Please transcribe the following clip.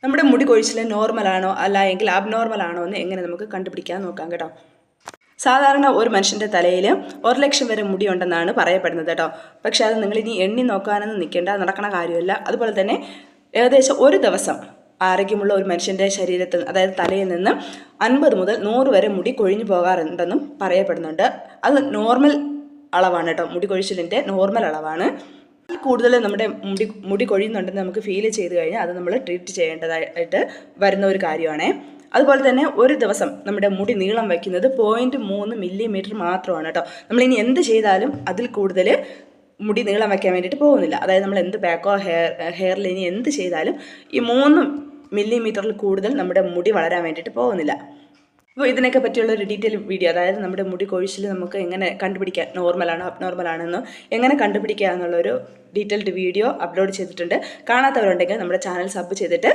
നമ്മുടെ മുടി കൊഴിച്ചിൽ നോർമലാണോ അല്ല എങ്കിൽ അബ്നോർമൽ ആണോ എന്ന് എങ്ങനെ നമുക്ക് കണ്ടുപിടിക്കാൻ നോക്കാം കേട്ടോ. സാധാരണ ഒരു മനുഷ്യൻ്റെ തലയിൽ 1,00,000 വരെ മുടിയുണ്ടെന്നാണ് പറയപ്പെടുന്നത് കേട്ടോ. പക്ഷേ അത് നിങ്ങളിനി എണ്ണി നോക്കാനൊന്നും നിൽക്കേണ്ട, നടക്കണ കാര്യമല്ല. അതുപോലെ തന്നെ ഏകദേശം ഒരു ദിവസം ആരോഗ്യമുള്ള ഒരു മനുഷ്യൻ്റെ ശരീരത്തിൽ, അതായത് തലയിൽ നിന്ന് 50 മുതൽ 100 വരെ മുടി കൊഴിഞ്ഞു പോകാറുണ്ടെന്നും പറയപ്പെടുന്നുണ്ട്. അത് നോർമൽ അളവാണ് കേട്ടോ, മുടി കൊഴിച്ചിലിൻ്റെ നോർമൽ അളവാണ്. കൂടുതൽ നമ്മുടെ മുടി കൊഴിയുന്നുണ്ടെന്ന് നമുക്ക് ഫീൽ ചെയ്ത് കഴിഞ്ഞാൽ അത് നമ്മൾ ട്രീറ്റ് ചെയ്യേണ്ടതായിട്ട് വരുന്ന ഒരു കാര്യമാണ്. അതുപോലെ തന്നെ ഒരു ദിവസം നമ്മുടെ മുടി നീളം വയ്ക്കുന്നത് 0.3 മില്ലിമീറ്റർ മാത്രമാണ് കേട്ടോ. നമ്മളിനി എന്ത് ചെയ്താലും അതിൽ കൂടുതൽ മുടി നീളം വയ്ക്കാൻ വേണ്ടിയിട്ട് പോകുന്നില്ല. അതായത് നമ്മൾ എന്ത് ബാക്കോ ഹെയറിൽ ഇനി എന്ത് ചെയ്താലും ഈ 3 മില്ലിമീറ്ററിൽ കൂടുതൽ നമ്മുടെ മുടി വളരാൻ വേണ്ടിയിട്ട് പോകുന്നില്ല. അപ്പോൾ ഇതിനൊക്കെ പറ്റിയുള്ള ഒരു ഡീറ്റെയിൽ വീഡിയോ, അതായത് നമ്മുടെ മുടി കൊഴിച്ചിൽ നമുക്ക് എങ്ങനെ കണ്ടുപിടിക്കാം, നോർമലാണോ അബ്നോർമലാണെന്നോ എങ്ങനെ കണ്ടുപിടിക്കുക എന്നുള്ളൊരു ഡീറ്റെയിൽഡ് വീഡിയോ അപ്ലോഡ് ചെയ്തിട്ടുണ്ട്. കാണാത്തവരുണ്ടെങ്കിൽ നമ്മുടെ ചാനൽ സബ് ചെയ്തിട്ട്